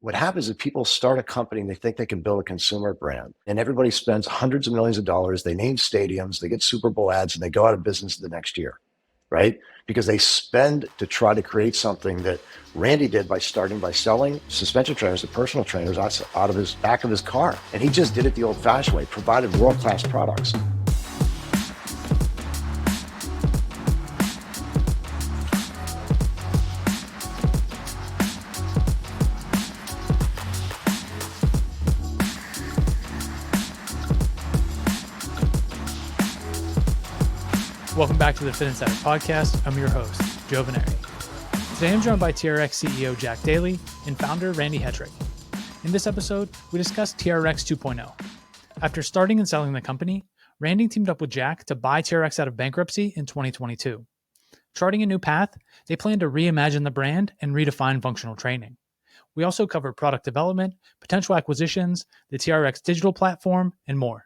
What happens is people start a company and they think they can build a consumer brand, and everybody spends hundreds of millions of dollars. They name stadiums, they get Super Bowl ads, and they go out of business the next year, right? Because they spend to try to create something that Randy did by starting by selling suspension trainers to personal trainers out of his back of his car. And he just did it the old fashioned way, provided world-class products. Welcome back to the Fitt Insider podcast. I'm your host, Joe Veneri. Today I'm joined by TRX CEO Jack Daly and founder Randy Hetrick. In this episode, we discuss TRX 2.0. After starting and selling the company, Randy teamed up with Jack to buy TRX out of bankruptcy in 2022. Charting a new path, they plan to reimagine the brand and redefine functional training. We also cover product development, potential acquisitions, the TRX digital platform, and more.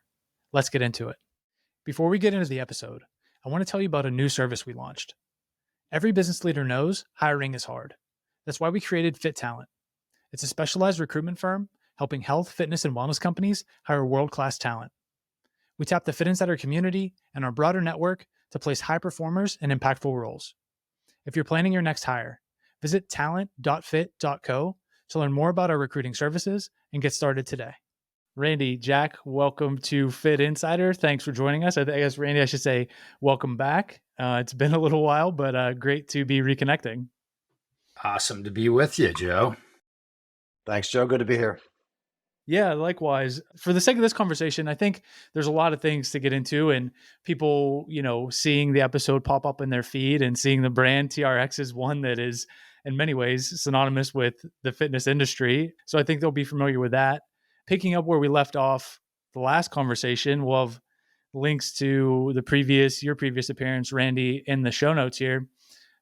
Let's get into it. Before we get into the episode, I want to tell you about a new service we launched. Every business leader knows hiring is hard. That's why we created Fitt Talent. It's a specialized recruitment firm helping health, fitness, and wellness companies hire world-class talent. We tap the Fitt Insider community and our broader network to place high performers in impactful roles. If you're planning your next hire, visit talent.fitt.co to learn more about our recruiting services and get started today. Randy, Jack, welcome to Fitt Insider. Thanks for joining us. I guess, Randy, I should say welcome back. It's been a little while, but great to be reconnecting. Awesome to be with you, Joe. Thanks, Joe. Good to be here. Yeah, likewise. For the sake of this conversation, I think there's a lot of things to get into, and people, seeing the episode pop up in their feed and seeing the brand TRX is one that is in many ways synonymous with the fitness industry. So I think they'll be familiar with that. Picking up where we left off the last conversation, we'll have links to your previous appearance, Randy, in the show notes here.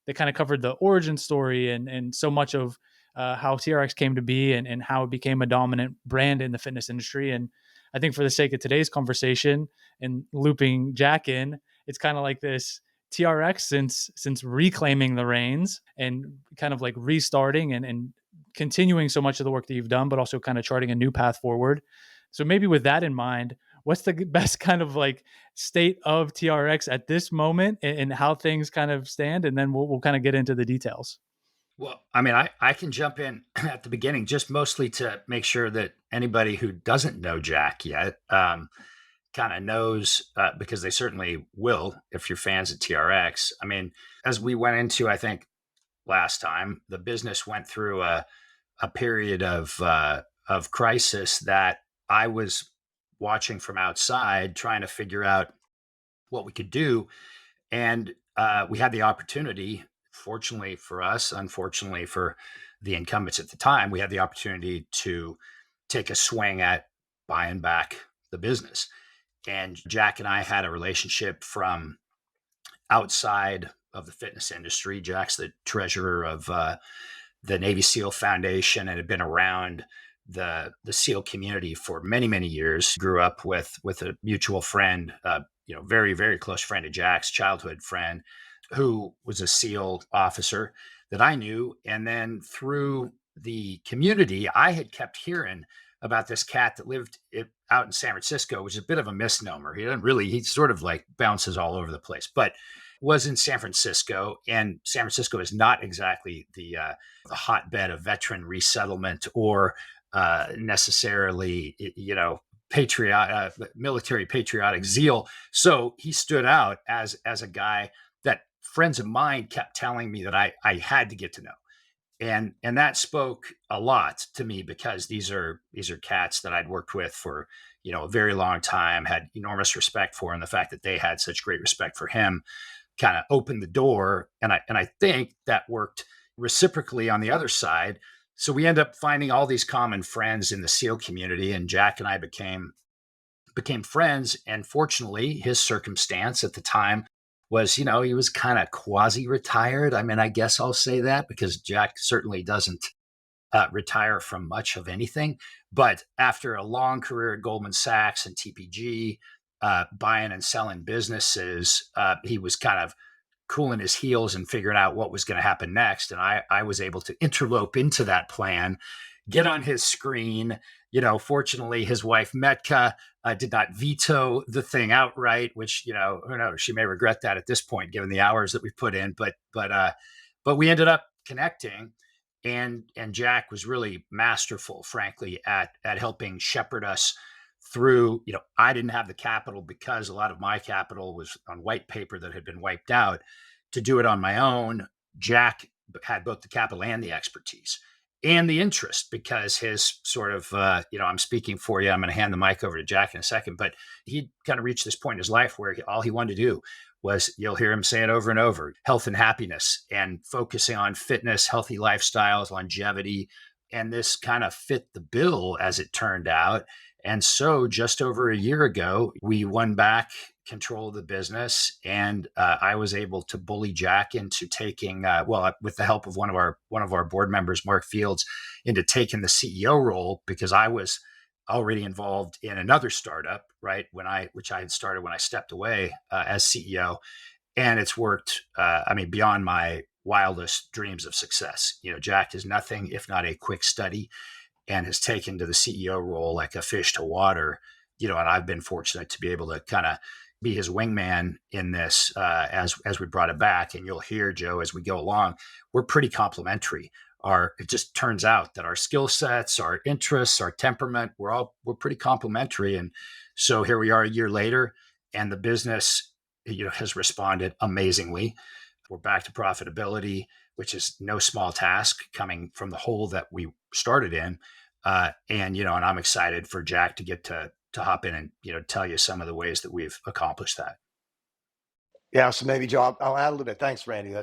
They kind of covered the origin story and so much of how TRX came to be and how it became a dominant brand in the fitness industry. And I think for the sake of today's conversation and looping Jack in, it's kind of like this TRX since reclaiming the reins and kind of like restarting and continuing so much of the work that you've done, but also kind of charting a new path forward. So maybe with that in mind, what's the best kind of like state of TRX at this moment and how things kind of stand? And then we'll kind of get into the details. Well, I mean, I can jump in at the beginning, just mostly to make sure that anybody who doesn't know Jack yet kind of knows, because they certainly will if you're fans of TRX. I mean, as we went into, I think, last time, the business went through a period of crisis that I was watching from outside, trying to figure out what we could do. And we had the opportunity, fortunately for us, unfortunately for the incumbents at the time, we had the opportunity to take a swing at buying back the business. And Jack and I had a relationship from outside of the fitness industry. Jack's the treasurer of the Navy SEAL Foundation and had been around the SEAL community for many, many years. Grew up with a mutual friend, very, very close friend of Jack's, childhood friend, who was a SEAL officer that I knew. And then through the community, I had kept hearing about this cat that lived out in San Francisco, which is a bit of a misnomer. He sort of like bounces all over the place, but was in San Francisco, and San Francisco is not exactly the hotbed of veteran resettlement or necessarily, military patriotic zeal. So he stood out as a guy that friends of mine kept telling me that I had to get to know. And that spoke a lot to me because these are cats that I'd worked with for, a very long time, had enormous respect for, and the fact that they had such great respect for him kind of opened the door. And I think that worked reciprocally on the other side. So we end up finding all these common friends in the SEAL community, and Jack and I became friends. And fortunately, his circumstance at the time was, he was kind of quasi-retired. I mean, I guess I'll say that because Jack certainly doesn't retire from much of anything. But after a long career at Goldman Sachs and TPG, buying and selling businesses, he was kind of cooling his heels and figuring out what was going to happen next. And I was able to interlope into that plan get on his screen. Fortunately, his wife Metka did not veto the thing outright, which, who knows, she may regret that at this point, given the hours that we put in. But we ended up connecting, and Jack was really masterful, frankly, at helping shepherd us through. I didn't have the capital because a lot of my capital was on white paper that had been wiped out to do it on my own. Jack had both the capital and the expertise and the interest, because his sort of, I'm speaking for you. I'm going to hand the mic over to Jack in a second, but he kind of reached this point in his life where all he wanted to do was, you'll hear him say it over and over, health and happiness, and focusing on fitness, healthy lifestyles, longevity. And this kind of fit the bill, as it turned out. And so just over a year ago, we won back control of the business, and I was able to bully Jack into taking, with the help of one of our board members, Mark Fields, into taking the CEO role, because I was already involved in another startup, right? Which I had started when I stepped away as CEO, and it's worked. Beyond my wildest dreams of success. Jack is nothing if not a quick study, and has taken to the CEO role like a fish to water. And I've been fortunate to be able to kind of be his wingman in this as we brought it back. And you'll hear, Joe, as we go along, we're pretty complementary. It just turns out that our skill sets, our interests, our temperament, we're pretty complementary. And so here we are a year later, and the business, has responded amazingly. We're back to profitability, which is no small task coming from the hole that we started in. And I'm excited for Jack to get to hop in and, tell you some of the ways that we've accomplished that. Yeah, so maybe Joe, I'll add a little bit. Thanks, Randy.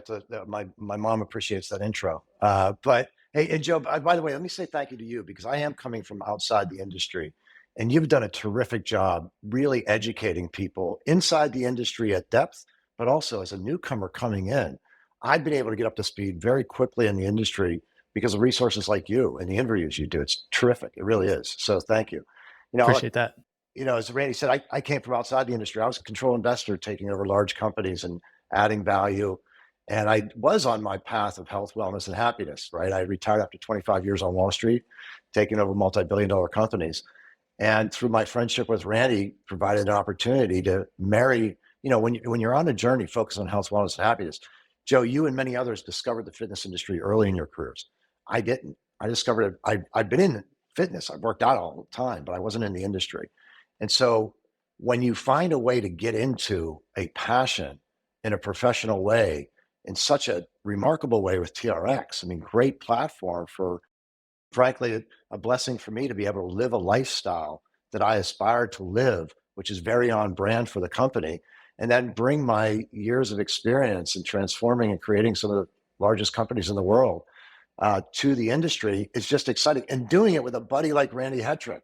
My mom appreciates that intro. But hey, and Joe, by the way, let me say thank you to you, because I am coming from outside the industry, and you've done a terrific job really educating people inside the industry at depth, but also as a newcomer coming in. I've been able to get up to speed very quickly in the industry because of resources like you and the interviews you do. It's terrific. It really is. So thank you. Appreciate that. As Randy said, I came from outside the industry. I was a control investor taking over large companies and adding value. And I was on my path of health, wellness, and happiness, right? I retired after 25 years on Wall Street, taking over multi-billion-dollar companies. And through my friendship with Randy, provided an opportunity to marry, when you're on a journey focused on health, wellness, and happiness. Joe, you and many others discovered the fitness industry early in your careers. I didn't. I discovered it. I've been in fitness. I've worked out all the time, but I wasn't in the industry. And so when you find a way to get into a passion in a professional way, in such a remarkable way with TRX, great platform for, frankly, a blessing for me to be able to live a lifestyle that I aspire to live, which is very on brand for the company, and then bring my years of experience in transforming and creating some of the largest companies in the world to the industry. Is just exciting. And doing it with a buddy like Randy Hetrick,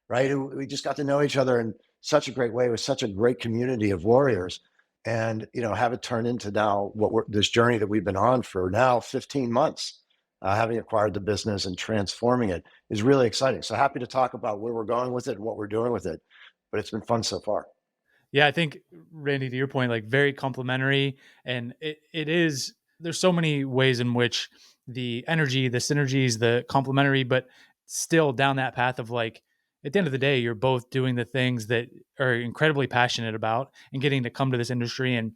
right? Who we just got to know each other in such a great way, with such a great community of warriors, and have it turn into now this journey that we've been on for now 15 months, having acquired the business and transforming it, is really exciting. So happy to talk about where we're going with it and what we're doing with it, but it's been fun so far. Yeah, I think, Randy, to your point, like, very complimentary, and it is. There's so many ways in which the energy, the synergies, the complementary, but still down that path of, like, at the end of the day, you're both doing the things that are incredibly passionate about, and getting to come to this industry and,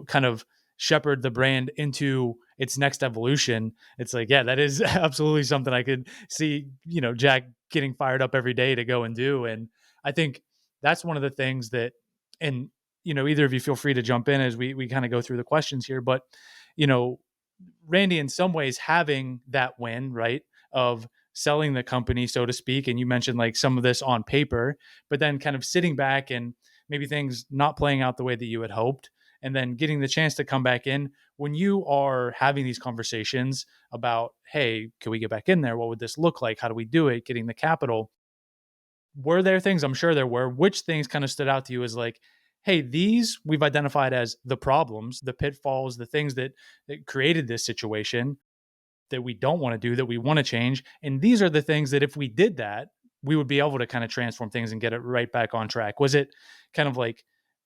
kind of shepherd the brand into its next evolution. It's like, yeah, that is absolutely something I could see, Jack getting fired up every day to go and do. And I think that's one of the things that, and either of you feel free to jump in as we kind of go through the questions here, but you know Randy, in some ways, having that win, right, of selling the company, so to speak, and you mentioned like some of this on paper, but then kind of sitting back and maybe things not playing out the way that you had hoped, and then getting the chance to come back in. When you are having these conversations about, hey, can we get back in there, what would this look like, how do we do it, getting the capital, were there things, I'm sure there were, which things kind of stood out to you as like, hey, these we've identified as the problems, the pitfalls, the things that created this situation that we don't want to do, that we want to change. And these are the things that if we did that, we would be able to kind of transform things and get it right back on track. Was it kind of like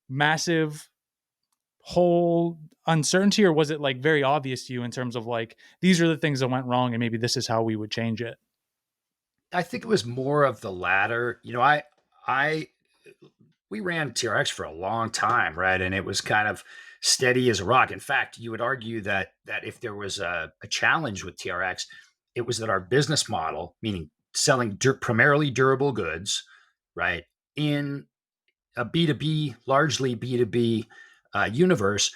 massive whole uncertainty, or was it like very obvious to you in terms of like, these are the things that went wrong and maybe this is how we would change it? I think it was more of the latter. I we ran TRX for a long time, right? And it was kind of steady as a rock. In fact, you would argue that if there was a challenge with TRX, it was that our business model, meaning selling primarily durable goods, right, in a B2B, largely B2B universe,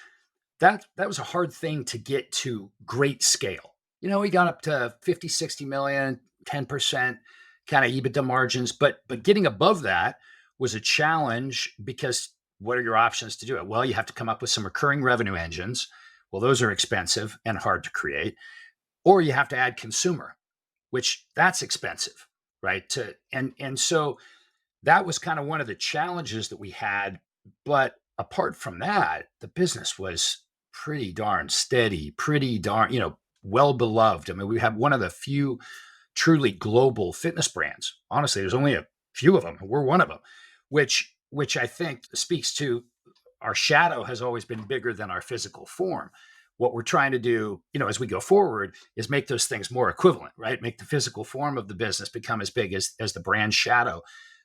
that was a hard thing to get to great scale. We got up to 50, 60 million, 10% kind of EBITDA margins, but getting above that was a challenge because what are your options to do it? Well, you have to come up with some recurring revenue engines. Well, those are expensive and hard to create. Or you have to add consumer, which that's expensive, right? And so that was kind of one of the challenges that we had. But apart from that, the business was pretty darn steady, pretty darn, well beloved. I mean, we have one of the few truly global fitness brands. Honestly, there's only a few of them. We're one of them, which I think speaks to our shadow has always been bigger than our physical form. What we're trying to do, as we go forward, is make those things more equivalent, right? Make the physical form of the business become as big as the brand shadow.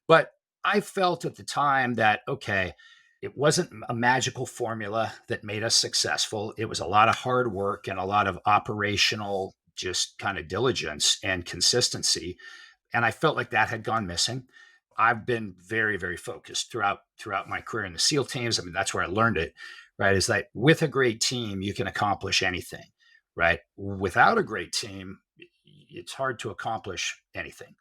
But I felt at the time that, okay, it wasn't a magical formula that made us successful. It was a lot of hard work and a lot of operational, just kind of diligence and consistency. And I felt like that had gone missing. I've been very, very focused throughout my career in the SEAL teams. I mean, that's where I learned it, right? Is that with a great team, you can accomplish anything, right? Without a great team, it's hard to accomplish anything.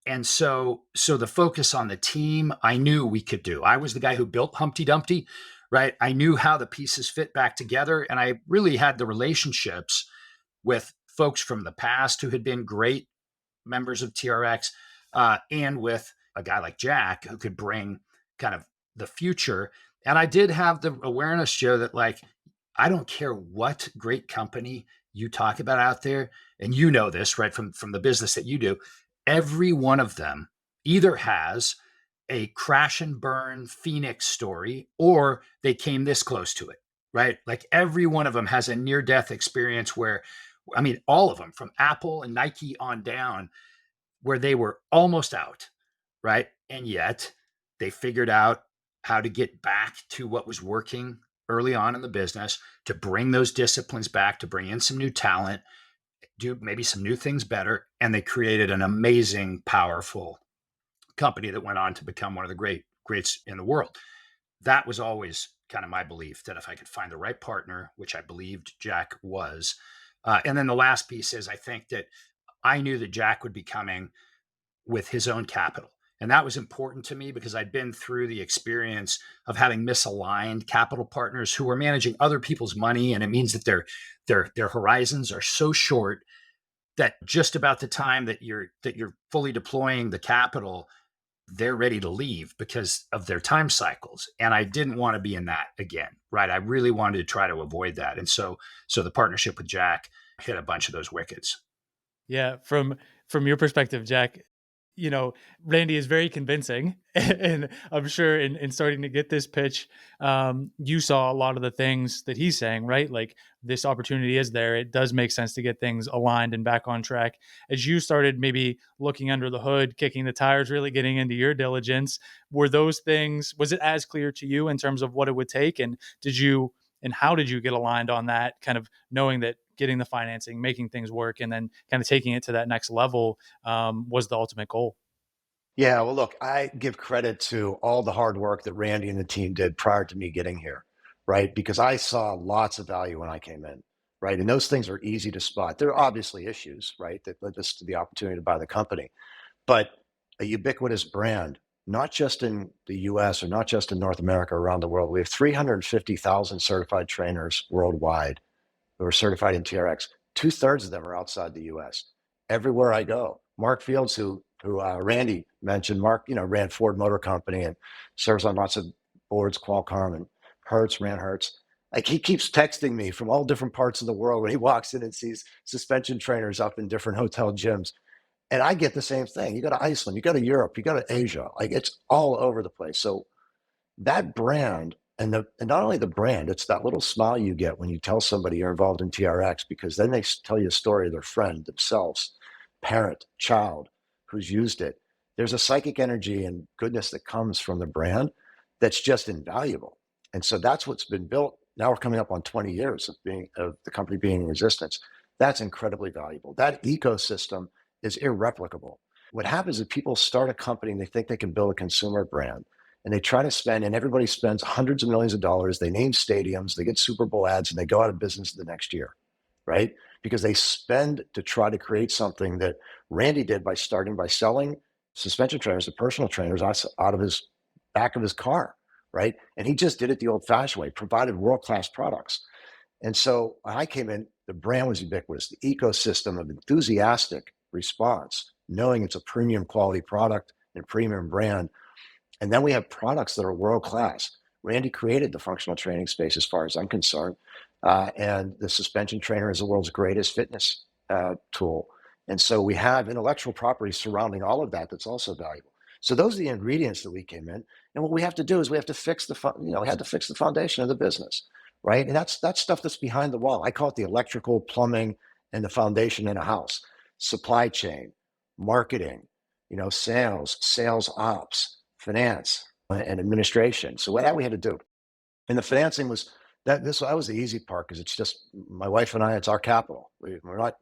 And so the focus on the team, I knew we could do. I was the guy who built Humpty Dumpty, right? I knew how the pieces fit back together, and I really had the relationships with folks from the past who had been great members of TRX, and with a guy like Jack who could bring kind of the future. And I did have the awareness, Joe, that like, I don't care what great company you talk about out there, and you know this, right, from the business that you do, every one of them either has a crash and burn Phoenix story or they came this close to it, right? Like every one of them has a near death experience where, I mean, all of them from Apple and Nike on down, where they were almost out, right? And yet they figured out how to get back to what was working early on in the business, to bring those disciplines back, to bring in some new talent, do maybe some new things better. And they created an amazing, powerful company that went on to become one of the greats in the world. That was always kind of my belief, that if I could find the right partner, which I believed Jack was. And then the last piece is I think that I knew that Jack would be coming with his own capital. And that was important to me because I'd been through the experience of having misaligned capital partners who were managing other people's money. And it means that their horizons are so short that just about the time that you're fully deploying the capital, they're ready to leave because of their time cycles. And I didn't want to be in that again, right? I really wanted to try to avoid that. And so the partnership with Jack hit a bunch of those wickets. Yeah, from your perspective, Jack, Randy is very convincing, and I'm sure in starting to get this pitch, you saw a lot of the things that he's saying, right? Like this opportunity is there. It does make sense to get things aligned and back on track. As you started maybe looking under the hood, kicking the tires, really getting into your diligence, was it as clear to you in terms of what it would take? And how did you get aligned on that, kind of knowing that getting the financing, making things work, and then kind of taking it to that next level was the ultimate goal? Yeah, well, look, I give credit to all the hard work that Randy and the team did prior to me getting here, right? Because I saw lots of value when I came in, right? And those things are easy to spot. There are obviously issues, right, that led us to the opportunity to buy the company, but a ubiquitous brand, not just in the US or not just in North America, around the world. We have 350,000 certified trainers worldwide who are certified in TRX. Two-thirds of them are outside the US. Everywhere I go, Mark Fields, who Randy mentioned, Mark, ran Ford Motor Company and serves on lots of boards, Qualcomm and Hertz, ran Hertz. Like he keeps texting me from all different parts of the world when he walks in and sees suspension trainers up in different hotel gyms. And I get the same thing. You go to Iceland, you go to Europe, you go to Asia, like it's all over the place. So that brand and not only the brand, it's that little smile you get when you tell somebody you're involved in TRX, because then they tell you a story of their friend, themselves, parent, child, who's used it, there's a psychic energy and goodness that comes from the brand that's just invaluable. And so that's what's been built. Now we're coming up on 20 years of the company being in existence. That's incredibly valuable. That ecosystem is irreplicable. What happens is people start a company and they think they can build a consumer brand, and they try to spend, and everybody spends hundreds of millions of dollars. They name stadiums, they get Super Bowl ads, and they go out of business the next year, right? Because they spend to try to create something that Randy did by starting by selling suspension trainers to personal trainers out of his back of his car, right? And he just did it the old fashioned way, provided world-class products. And so when I came in, the brand was ubiquitous, the ecosystem of enthusiastic response, knowing it's a premium quality product and premium brand. And then we have products that are world-class. Randy created the functional training space as far as I'm concerned. And the suspension trainer is the world's greatest fitness tool. And so we have intellectual property surrounding all of that that's also valuable. So those are the ingredients that we came in. And what we have to do is we have to fix we had to fix the foundation of the business, right? And that's stuff that's behind the wall. I call it the electrical, plumbing, and the foundation in a house. Supply chain, marketing, sales ops, finance, and administration. So what we had to do. And the financing was that was the easy part because it's just my wife and I. It's our capital. We're not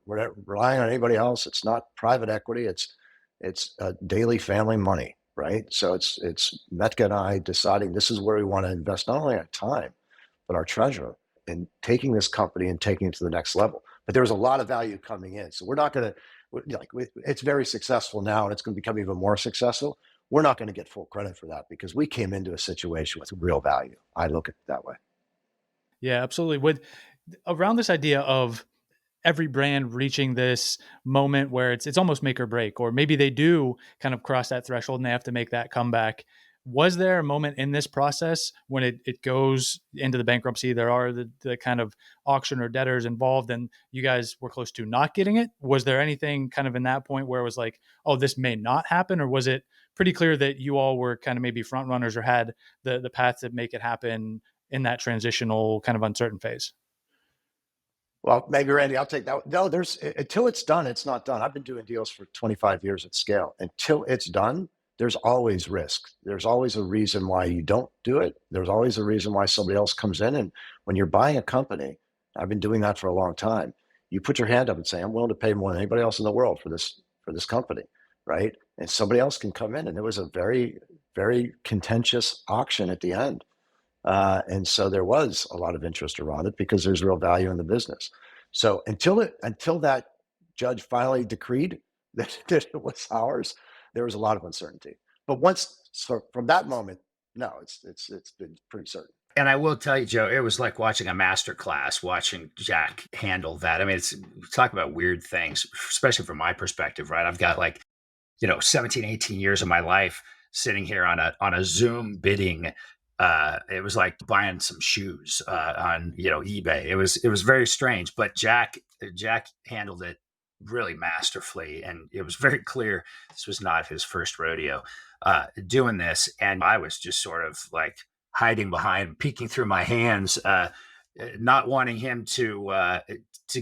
relying on anybody else. It's not private equity. It's daily family money, right? So it's Metka and I deciding this is where we want to invest not only our time but our treasure in taking this company and taking it to the next level. But there's a lot of value coming in. So we're not going to it's very successful now, and it's going to become even more successful. We're not going to get full credit for that because we came into a situation with real value. I look at it that way. Yeah, absolutely. Around this idea of every brand reaching this moment where it's almost make or break, or maybe they do kind of cross that threshold and they have to make that comeback. Was there a moment in this process when it goes into the bankruptcy, there are the kind of auction or debtors involved, and you guys were close to not getting it? Was there anything kind of in that point where it was like, oh, this may not happen? Or was it pretty clear that you all were kind of maybe front runners or had the path to make it happen in that transitional kind of uncertain phase? Well, maybe Randy, I'll take that. No, there's until it's done, it's not done. I've been doing deals for 25 years at scale. Until it's done, there's always risk. There's always a reason why you don't do it. There's always a reason why somebody else comes in. And when you're buying a company, I've been doing that for a long time. You put your hand up and say, "I'm willing to pay more than anybody else in the world for this company," right? And somebody else can come in. And it was a very, very contentious auction at the end. And so there was a lot of interest around it because there's real value in the business. So until that judge finally decreed that it was ours, there was a lot of uncertainty. But from that moment, no, it's been pretty certain. And I will tell you, Joe, it was like watching a master class, watching Jack handle that. I mean, talk about weird things, especially from my perspective, right? I've got 17, 18 years of my life sitting here on a Zoom bidding. It was like buying some shoes on eBay. It was very strange, but Jack handled it really masterfully, and it was very clear this was not his first rodeo doing this. And I was just sort of like hiding behind, peeking through my hands, not wanting him to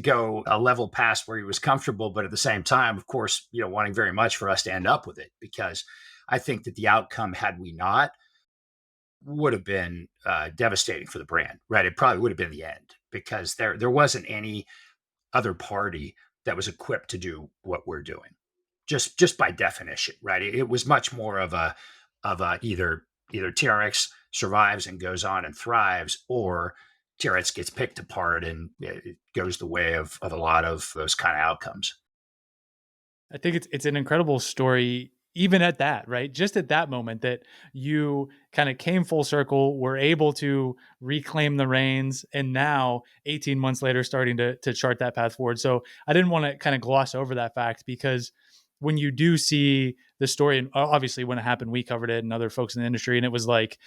go a level past where he was comfortable, but at the same time, of course, wanting very much for us to end up with it, because I think that the outcome, had we not, would have been devastating for the brand, right? It probably would have been the end, because there wasn't any other party that was equipped to do what we're doing, just by definition, right? It was much more of a either TRX survives and goes on and thrives, or TRX gets picked apart and it goes the way of a lot of those kind of outcomes. I think it's an incredible story, even at that, right? Just at that moment that you kind of came full circle, were able to reclaim the reins, and now 18 months later, starting to chart that path forward. So I didn't want to kind of gloss over that fact, because when you do see the story, and obviously when it happened, we covered it and other folks in the industry, and it was like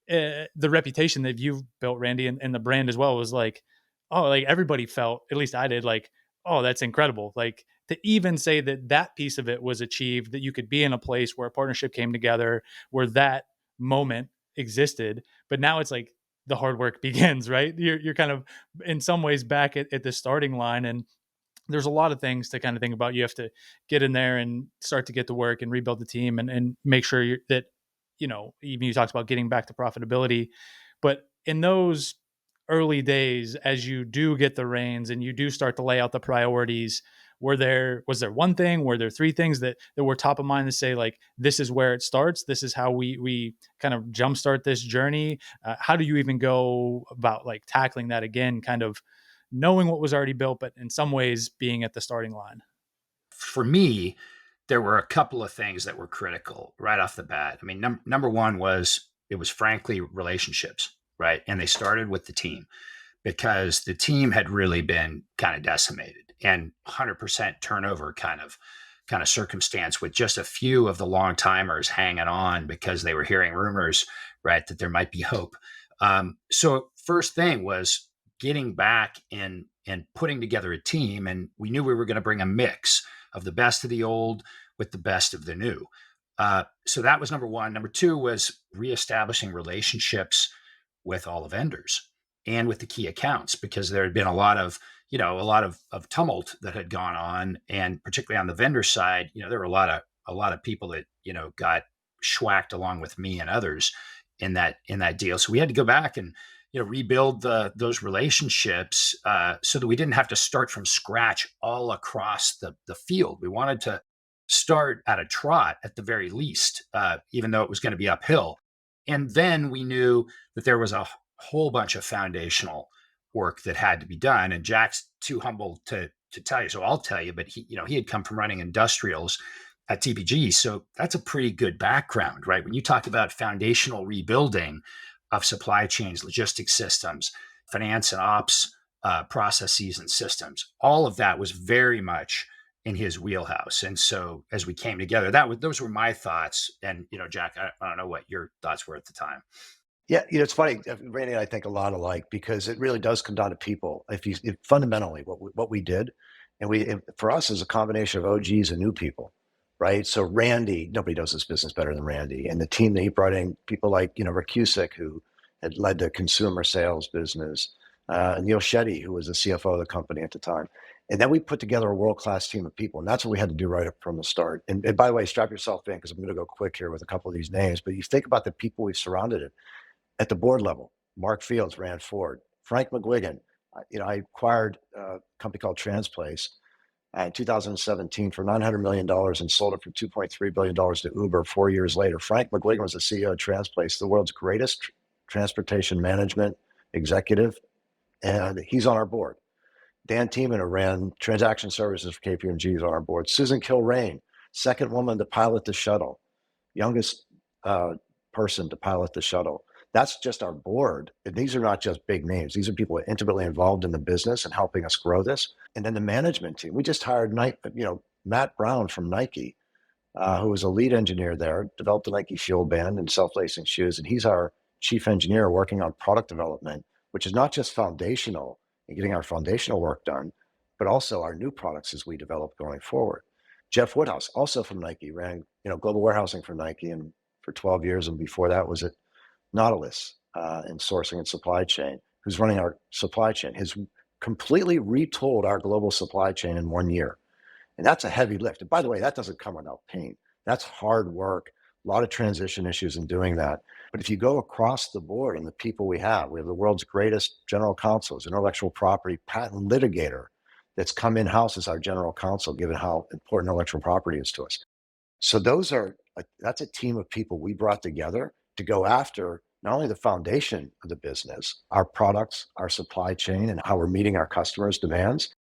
the reputation that you've built, Randy, and the brand as well, was like, oh, like everybody felt, at least I did, like, oh, that's incredible. Like, to even say that piece of it was achieved, that you could be in a place where a partnership came together, where that moment existed, but now it's like the hard work begins, right? You're kind of in some ways back at the starting line. And there's a lot of things to kind of think about. You have to get in there and start to get to work and rebuild the team and make sure that, even you talked about getting back to profitability, but in those early days, as you do get the reins and you do start to lay out the priorities, was there one thing, were there three things that were top of mind to say, like, this is where it starts, this is how we kind of jumpstart this journey? How do you even go about like tackling that again, kind of knowing what was already built, but in some ways being at the starting line? For me, there were a couple of things that were critical right off the bat. I mean, number one was, it was frankly relationships, right? And they started with the team, because the team had really been kind of decimated, and 100% turnover kind of circumstance, with just a few of the long timers hanging on because they were hearing rumors, right, that there might be hope. So first thing was getting back and putting together a team, and we knew we were going to bring a mix of the best of the old with the best of the new. So that was number one. Number two was reestablishing relationships with all the vendors and with the key accounts, because there had been a lot of tumult that had gone on, and particularly on the vendor side, there were a lot of people that got schwacked along with me and others in that deal. So we had to go back and rebuild those relationships, so that we didn't have to start from scratch all across the field. We wanted to start at a trot at the very least, even though it was going to be uphill. And then we knew that there was a whole bunch of foundational work that had to be done. And Jack's too humble to tell you, so I'll tell you. But he had come from running industrials at TPG, so that's a pretty good background, right? When you talk about foundational rebuilding of supply chains, logistics systems, finance and ops processes and systems, all of that was very much in his wheelhouse. And so as we came together, those were my thoughts. And Jack, I don't know what your thoughts were at the time. Yeah, it's funny. Randy and I think a lot alike, because it really does come down to people. If fundamentally what we did, for us is a combination of OGs and new people, right? So Randy, nobody does this business better than Randy, and the team that he brought in, people like Rick Cusick, who had led the consumer sales business, Neil Shetty, who was the CFO of the company at the time. And then we put together a world-class team of people, and that's what we had to do right up from the start. And by the way, strap yourself in, because I'm going to go quick here with a couple of these names. But you think about the people we've surrounded it. At the board level, Mark Fields ran Ford. Frank McGuigan, I acquired a company called Transplace in 2017 for $900 million and sold it for $2.3 billion to Uber 4 years later. Frank McGuigan was the CEO of Transplace, the world's greatest transportation management executive, and he's on our board. Dan Tiemann, who ran transaction services for KPMG, is on our board. Susan Kilrain, second woman to pilot the shuttle, youngest person to pilot the shuttle. That's just our board. And these are not just big names. These are people intimately involved in the business and helping us grow this. And then the management team. We just hired Matt Brown from Nike, who was a lead engineer there, developed the Nike Fuel Band and self-lacing shoes. And he's our chief engineer working on product development, which is not just foundational and getting our foundational work done, but also our new products as we develop going forward. Jeff Woodhouse, also from Nike, ran global warehousing for Nike and for 12 years. And before that was at Nautilus in sourcing and supply chain, who's running our supply chain, has completely retooled our global supply chain in 1 year. And that's a heavy lift. And by the way, that doesn't come without pain. That's hard work, a lot of transition issues in doing that. But if you go across the board and the people we have the world's greatest general counsel, intellectual property patent litigator that's come in-house as our general counsel, given how important intellectual property is to us. So that's a team of people we brought together to go after not only the foundation of the business, our products, our supply chain, and how we're meeting our customers' demands,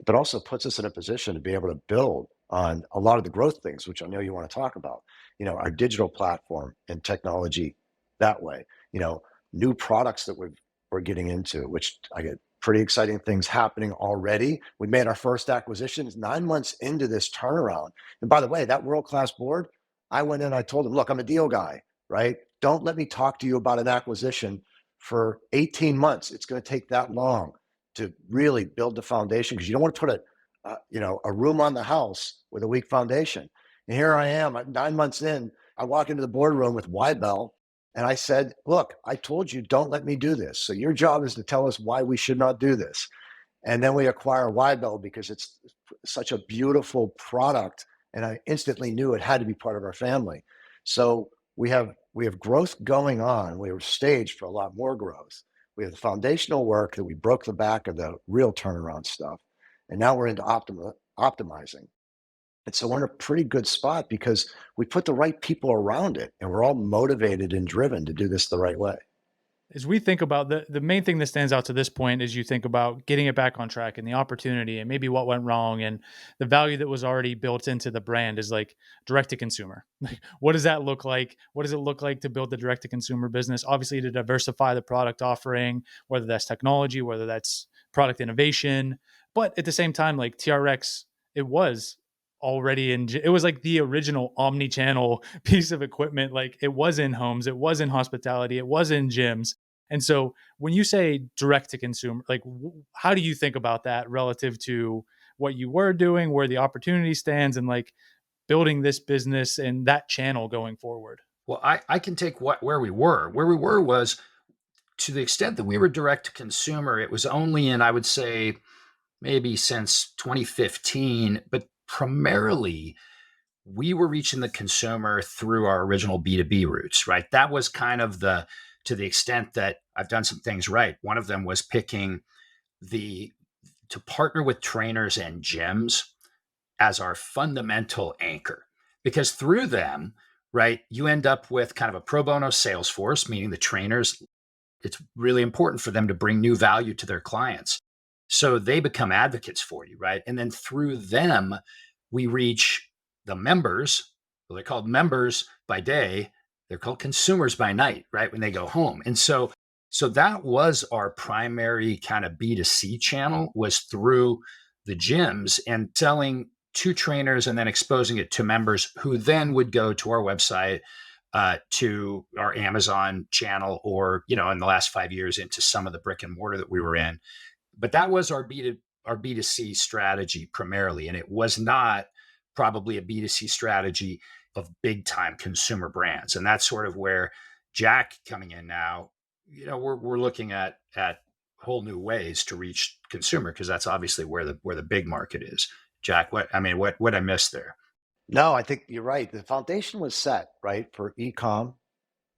but also puts us in a position to be able to build on a lot of the growth things, which I know you want to talk about, our digital platform and technology that way, new products that we're getting into, which I get pretty exciting things happening already. We made our first acquisitions 9 months into this turnaround. And by the way, that world-class board, I went in, I told them, look, I'm a deal guy, right? Don't let me talk to you about an acquisition for 18 months. It's going to take that long to really build the foundation, because you don't want to put a room on the house with a weak foundation. And here I am, 9 months in, I walk into the boardroom with Ybell, and I said, look, I told you, don't let me do this. So your job is to tell us why we should not do this. And then we acquire Ybell because it's such a beautiful product. And I instantly knew it had to be part of our family. So we have growth going on. We were staged for a lot more growth. We have the foundational work that we broke the back of the real turnaround stuff. And now we're into optimizing. And so we're in a pretty good spot because we put the right people around it and we're all motivated and driven to do this the right way. As we think about the main thing that stands out to this point is you think about getting it back on track and the opportunity and maybe what went wrong and the value that was already built into the brand is like direct to consumer. Like, what does that look like? What does it look like to build the direct to consumer business? Obviously, to diversify the product offering, whether that's technology, whether that's product innovation, but at the same time, like TRX, it was already it was like the original omni-channel piece of equipment. Like it was in homes, it was in hospitality, it was in gyms. And so when you say direct to consumer, like how do you think about that relative to what you were doing, where the opportunity stands, and like building this business and that channel going forward? Well, I can take where we were. Where we were was, to the extent that we were direct to consumer, it was only in, I would say, maybe since 2015, but primarily we were reaching the consumer through our original B2B roots, right? That was kind of to the extent that I've done some things right. One of them was picking to partner with trainers and gyms as our fundamental anchor, because through them, right, you end up with kind of a pro bono sales force, meaning the trainers, it's really important for them to bring new value to their clients. So they become advocates for you, right? And then through them, we reach the members. Well, they're called members by day. They're called consumers by night, right? When they go home. And so that was our primary kind of B2C channel, was through the gyms and selling to trainers and then exposing it to members who then would go to our website, to our Amazon channel, or, in the last 5 years into some of the brick and mortar that we were in. But that was our B2C strategy primarily. And it was not probably a B2C strategy of big time consumer brands. And that's sort of where Jack coming in now, we're looking at whole new ways to reach consumer, because that's obviously where the big market is. Jack, what I missed there? No, I think you're right. The foundation was set, right, for e-com,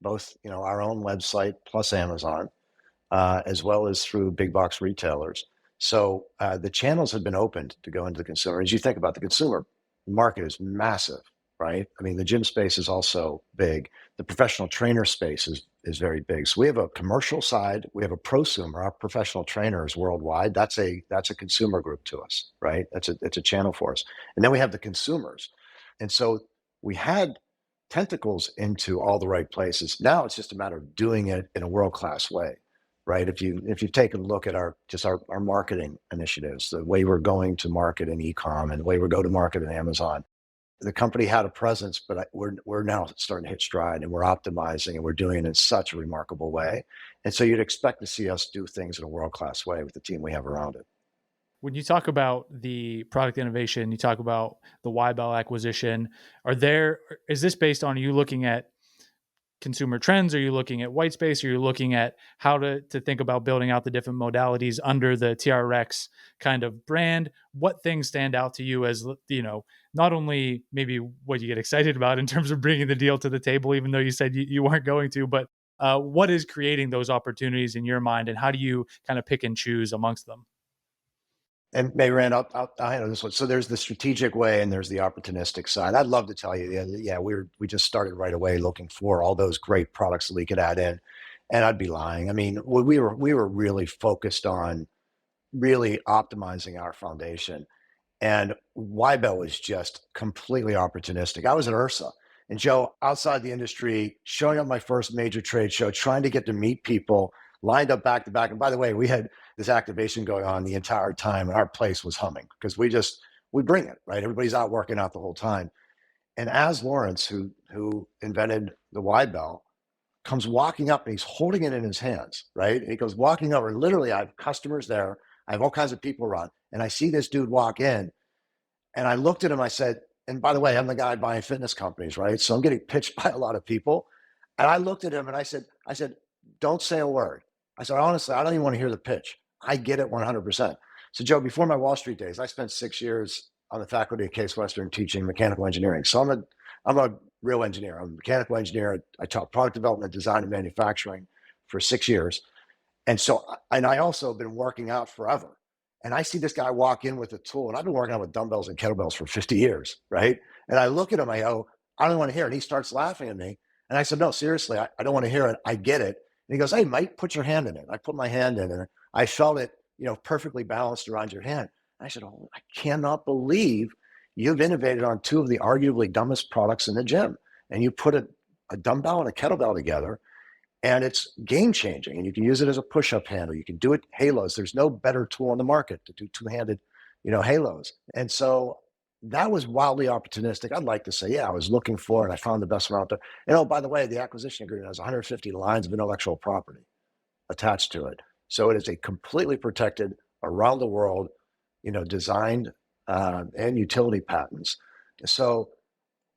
both, our own website plus Amazon, as well as through big box retailers. So the channels have been opened to go into the consumer. As you think about the consumer market is massive, right? I mean, the gym space is also big. The professional trainer space is very big. So we have a commercial side, we have a prosumer, our professional trainers worldwide. That's a consumer group to us, right? It's a channel for us. And then we have the consumers. And so we had tentacles into all the right places. Now it's just a matter of doing it in a world-class way, right? If you take a look at our marketing initiatives, the way we're going to market in e-com and the way we go to market in Amazon, the company had a presence, but we're now starting to hit stride, and we're optimizing, and we're doing it in such a remarkable way. And so you'd expect to see us do things in a world-class way with the team we have around it. When you talk about the product innovation, you talk about the Ybell acquisition, is this based on you looking at consumer trends? Are you looking at white space? Are you looking at how to think about building out the different modalities under the TRX kind of brand? What things stand out to you as, not only maybe what you get excited about in terms of bringing the deal to the table, even though you said you weren't going to, but what is creating those opportunities in your mind, and how do you kind of pick and choose amongst them? And maybe Rand, I'll handle this one. So there's the strategic way and there's the opportunistic side. I'd love to tell you, yeah, we just started right away looking for all those great products that we could add in, and I'd be lying. I mean, we were really focused on really optimizing our foundation, and Ybell was just completely opportunistic. I was at URSA, and Joe, outside the industry, showing up my first major trade show, trying to get to meet people, lined up back to back. And by the way, we had this activation going on the entire time, and our place was humming because we bring it, right? Everybody's out working out the whole time. And as Lawrence, who invented the Ybell, comes walking up, and he's holding it in his hands, right? And he goes walking over, and literally I have customers there, I have all kinds of people around, and I see this dude walk in, and I looked at him, I said, and by the way, I'm the guy buying fitness companies, right? So I'm getting pitched by a lot of people. And I looked at him and I said, don't say a word. I said, honestly, I don't even want to hear the pitch. I get it 100%. So Joe, before my Wall Street days, I spent 6 years on the faculty at Case Western teaching mechanical engineering. So I'm a real engineer. I'm a mechanical engineer. I taught product development, design, and manufacturing for 6 years. And I also have been working out forever. And I see this guy walk in with a tool, and I've been working out with dumbbells and kettlebells for 50 years, right? And I look at him, I go, I don't want to hear it. And he starts laughing at me. And I said, no, seriously, I don't want to hear it. I get it. And he goes, hey, Mike, put your hand in it. I put my hand in it, and I felt it, perfectly balanced around your hand. And I said, oh, I cannot believe you've innovated on two of the arguably dumbest products in the gym. And you put a dumbbell and a kettlebell together, and it's game changing. And you can use it as a push-up handle. You can do it halos. There's no better tool on the market to do two-handed, halos. And so that was wildly opportunistic. I'd like to say, yeah, I was looking for, and I found the best one out there. And oh, by the way, the acquisition agreement has 150 lines of intellectual property attached to it. So it is a completely protected, around the world, designed and utility patents. So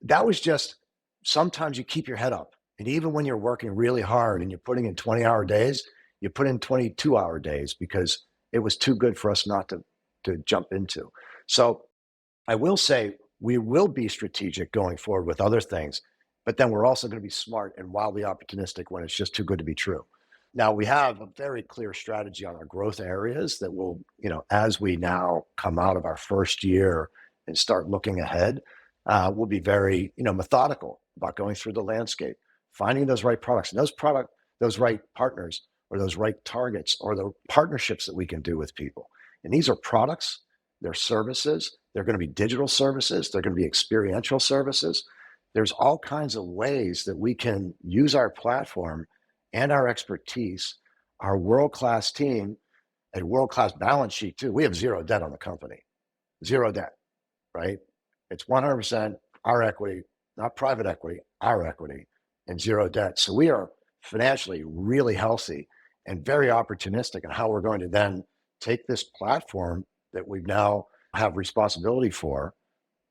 that was just, sometimes you keep your head up. And even when you're working really hard and you're putting in 20-hour days, you put in 22-hour days because it was too good for us not to jump into. So I will say we will be strategic going forward with other things, but then we're also going to be smart and wildly opportunistic when it's just too good to be true. Now, we have a very clear strategy on our growth areas that will, as we now come out of our first year and start looking ahead, we'll be very, methodical about going through the landscape, finding those right products and those right partners or those right targets or the partnerships that we can do with people. And these are products, they're services, they're going to be digital services, they're going to be experiential services. There's all kinds of ways that we can use our platform and our expertise, our world-class team, a world-class balance sheet too. We have zero debt on the company, zero debt, right? It's 100% our equity, not private equity, our equity, and zero debt. So we are financially really healthy and very opportunistic in how we're going to then take this platform that we now have responsibility for,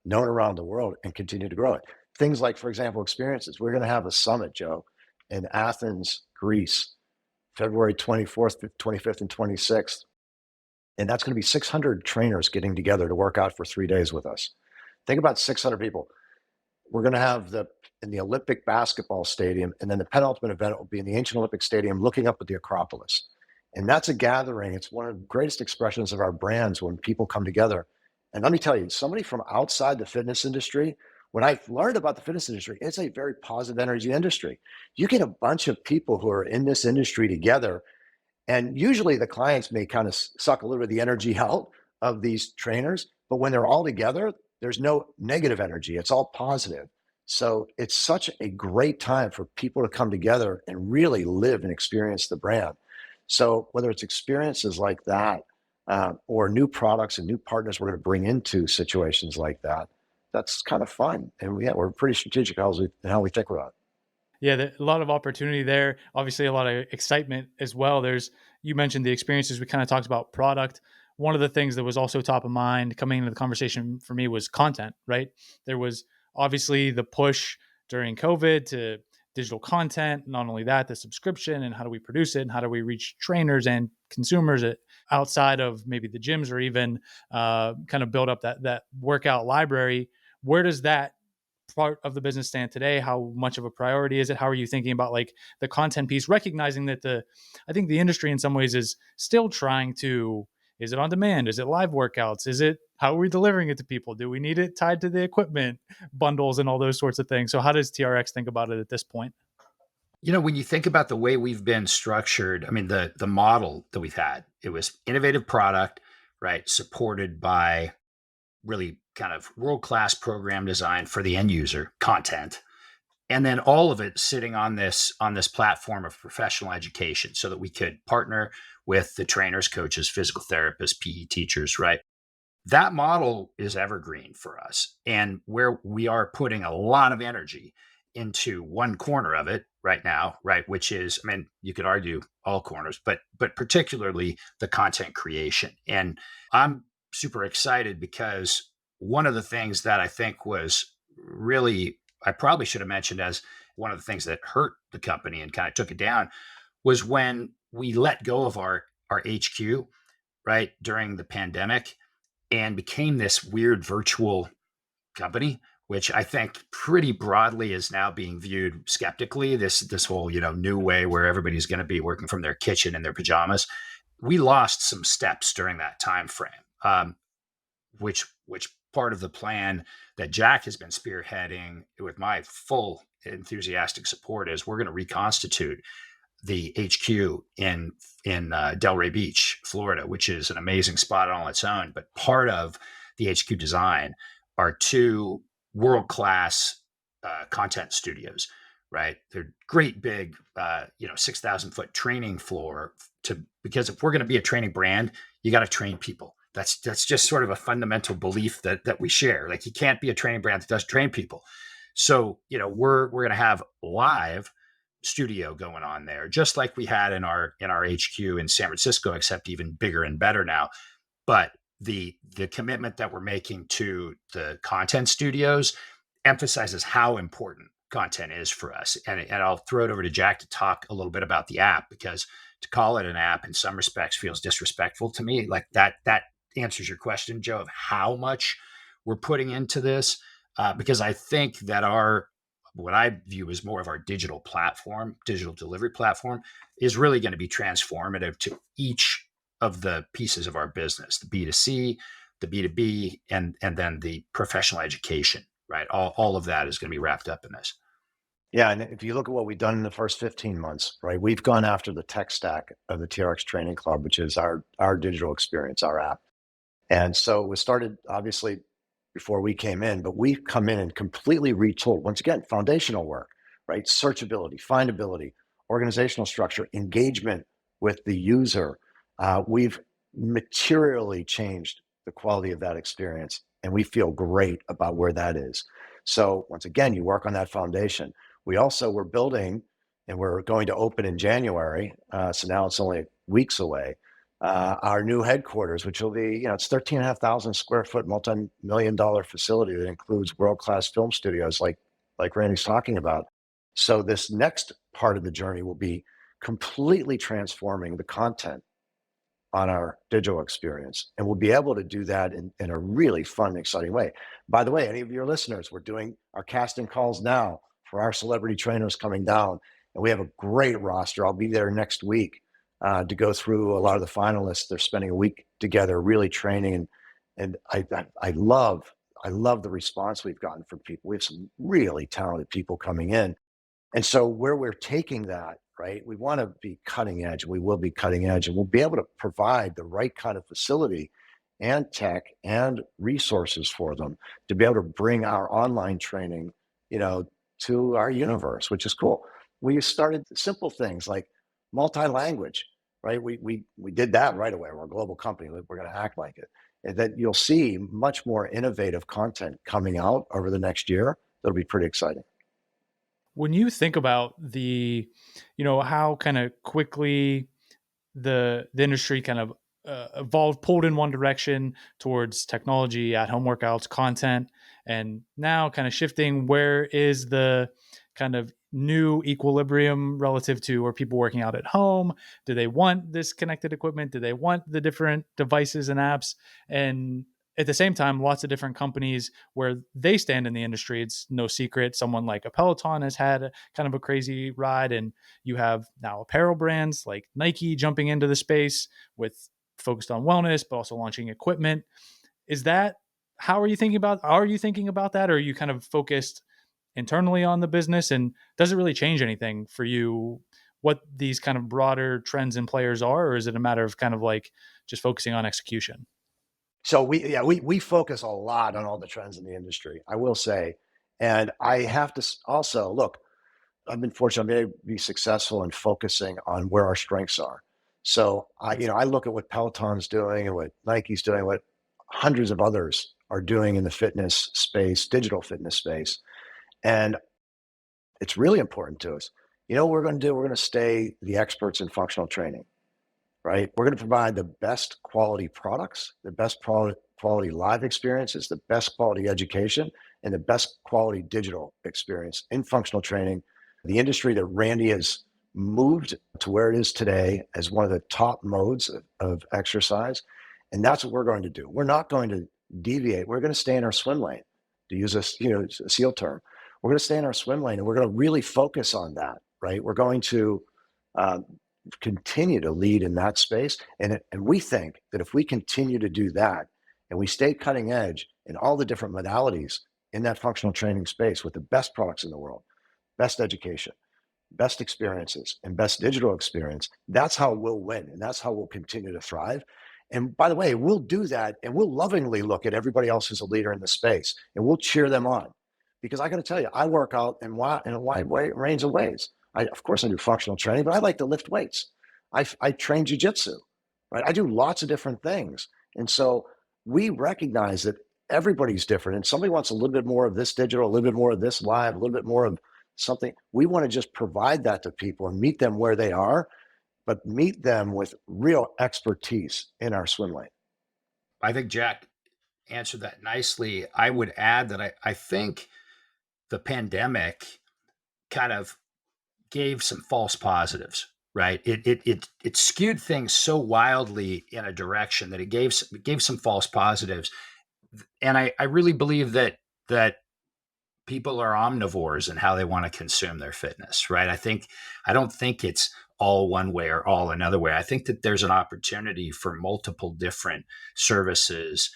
known around the world, and continue to grow it. Things like, for example, experiences. We're going to have a summit, Joe, in Athens, Greece, February 24th, 25th, and 26th. And that's going to be 600 trainers getting together to work out for 3 days with us. Think about 600 people. We're going to have in the Olympic basketball stadium, and then the penultimate event will be in the ancient Olympic Stadium looking up at the Acropolis. And that's a gathering. It's one of the greatest expressions of our brands when people come together. And let me tell you, somebody from outside the fitness industry, when I've learned about the fitness industry, it's a very positive energy industry. You get a bunch of people who are in this industry together, and usually the clients may kind of suck a little bit of the energy out of these trainers, but when they're all together, there's no negative energy. It's all positive. So it's such a great time for people to come together and really live and experience the brand. So whether it's experiences like that or new products and new partners we're going to bring into situations like that, that's kind of fun. And we're pretty strategic in how we think about it. Yeah, a lot of opportunity there. Obviously, a lot of excitement as well. You mentioned the experiences. We kind of talked about product. One of the things that was also top of mind coming into the conversation for me was content, right? There was obviously the push during COVID to digital content. Not only that, the subscription and how do we produce it and how do we reach trainers and consumers outside of maybe the gyms or even kind of build up that workout library. Where does that part of the business stand today? How much of a priority is it? How are you thinking about like the content piece, recognizing that I think the industry in some ways is still trying to, is it on demand? Is it live workouts? How are we delivering it to people? Do we need it tied to the equipment bundles and all those sorts of things? So how does TRX think about it at this point? When you think about the way we've been structured, I mean, the model that we've had, it was innovative product, right? Supported by really kind of world-class program design for the end user content. And then all of it sitting on this platform of professional education so that we could partner with the trainers, coaches, physical therapists, PE teachers, right? That model is evergreen for us. And where we are putting a lot of energy into one corner of it right now, right? Which is, I mean, you could argue all corners, but particularly the content creation. And I'm super excited because one of the things that I think was really, I probably should have mentioned as one of the things that hurt the company and kind of took it down was when we let go of our HQ. right, during the pandemic and became this weird virtual company, which I think pretty broadly is now being viewed skeptically. This whole, new way where everybody's going to be working from their kitchen in their pajamas. We lost some steps during that time frame. Which part of the plan that Jack has been spearheading with my full enthusiastic support is we're going to reconstitute the HQ in Delray Beach, Florida, which is an amazing spot on its own. But part of the HQ design are two world class content studios. Right, they're great big, 6,000-foot training floor. Because if we're going to be a training brand, you got to train people. That's just sort of a fundamental belief that we share. Like you can't be a training brand that doesn't train people. So we're going to have live studio going on there, just like we had in our HQ in San Francisco, except even bigger and better now. But the commitment that we're making to the content studios emphasizes how important content is for us. And I'll throw it over to Jack to talk a little bit about the app, because to call it an app in some respects feels disrespectful to me. Like that answers your question, Joe, of how much we're putting into this. Because I think that what I view as more of our digital delivery platform is really going to be transformative to each of the pieces of our business, the B2C, the B2B, and then the professional education, right? All of that is going to be wrapped up in this. Yeah, and if you look at what we've done in the first 15 months, right, we've gone after the tech stack of the TRX Training Club, which is our digital experience, our app. And so it was started obviously before we came in, but we've come in and completely retooled. Once again, foundational work, right? Searchability, findability, organizational structure, engagement with the user. We've materially changed the quality of that experience, and we feel great about where that is. So once again, you work on that foundation. We also were building, and we're going to open in January. So now it's only weeks away. Our new headquarters, which will be, it's 13,500 square foot, multi-million-dollar facility that includes world-class film studios like Randy's talking about. So this next part of the journey will be completely transforming the content on our digital experience. And we'll be able to do that in a really fun, exciting way. By the way, any of your listeners, we're doing our casting calls now for our celebrity trainers coming down. And we have a great roster. I'll be there next week to go through a lot of the finalists. They're spending a week together, really training. And I love the response we've gotten from people. We have some really talented people coming in. And so where we're taking that, right, we want to be cutting edge. We will be cutting edge, and we'll be able to provide the right kind of facility and tech and resources for them to be able to bring our online training, to our universe, which is cool. We started simple things like multi-language, right? We did that right away. We're a global company. We're going to act like it. And that you'll see much more innovative content coming out over the next year. That'll be pretty exciting. When you think about how kind of quickly the industry kind of evolved, pulled in one direction towards technology, at-home workouts, content, and now kind of shifting, where is the kind of new equilibrium relative to, are people working out at home? Do they want this connected equipment? Do they want the different devices and apps? And at the same time, lots of different companies where they stand in the industry. It's no secret. Someone like a Peloton has had kind of a crazy ride, and you have now apparel brands like Nike jumping into the space with focused on wellness, but also launching equipment. How are you thinking about that? Or are you kind of focused internally on the business, and does it really change anything for you what these kind of broader trends and players are? Or is it a matter of kind of like just focusing on execution? So we focus a lot on all the trends in the industry, I will say. And I have to also look, I've been fortunate to be successful in focusing on where our strengths are. So I look at what Peloton's doing and what Nike's doing, what hundreds of others are doing in the fitness space, digital fitness space. And it's really important to us. What we're going to do? We're going to stay the experts in functional training. Right? We're going to provide the best quality products, the best quality live experiences, the best quality education, and the best quality digital experience in functional training. The industry that Randy has moved to where it is today as one of the top modes of exercise. And that's what we're going to do. We're not going to deviate. We're going to stay in our swim lane, to use a SEAL term. We're going to stay in our swim lane, and we're going to really focus on that, right? We're going to continue to lead in that space. And we think that if we continue to do that and we stay cutting edge in all the different modalities in that functional training space with the best products in the world, best education, best experiences, and best digital experience, that's how we'll win. And that's how we'll continue to thrive. And by the way, we'll do that, and we'll lovingly look at everybody else who's a leader in the space, and we'll cheer them on. Because I got to tell you, I work out in a wide range of ways. Of course, I do functional training, but I like to lift weights. I train jujitsu, right? I do lots of different things. And so we recognize that everybody's different, and somebody wants a little bit more of this digital, a little bit more of this live, a little bit more of something. We want to just provide that to people and meet them where they are, but meet them with real expertise in our swim lane. I think Jack answered that nicely. I would add that I think the pandemic kind of gave some false positives, right? It skewed things so wildly in a direction that it gave some false positives. And I really believe that people are omnivores in how they want to consume their fitness, right? I don't think it's all one way or all another way. I think that there's an opportunity for multiple different services,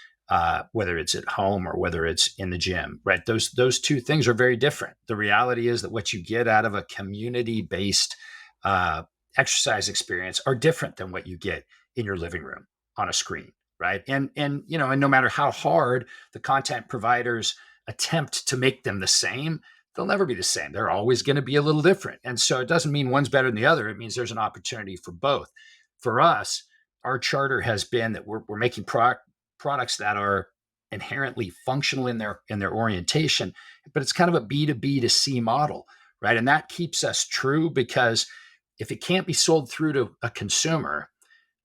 whether it's at home or whether it's in the gym, right? Those two things are very different. The reality is that what you get out of a community-based exercise experience are different than what you get in your living room on a screen, right? And no matter how hard the content providers attempt to make them the same, they'll never be the same. They're always going to be a little different. And so it doesn't mean one's better than the other. It means there's an opportunity for both. For us, our charter has been that we're making products that are inherently functional in their orientation, but it's kind of a B2B to C model, right? And that keeps us true, because if it can't be sold through to a consumer,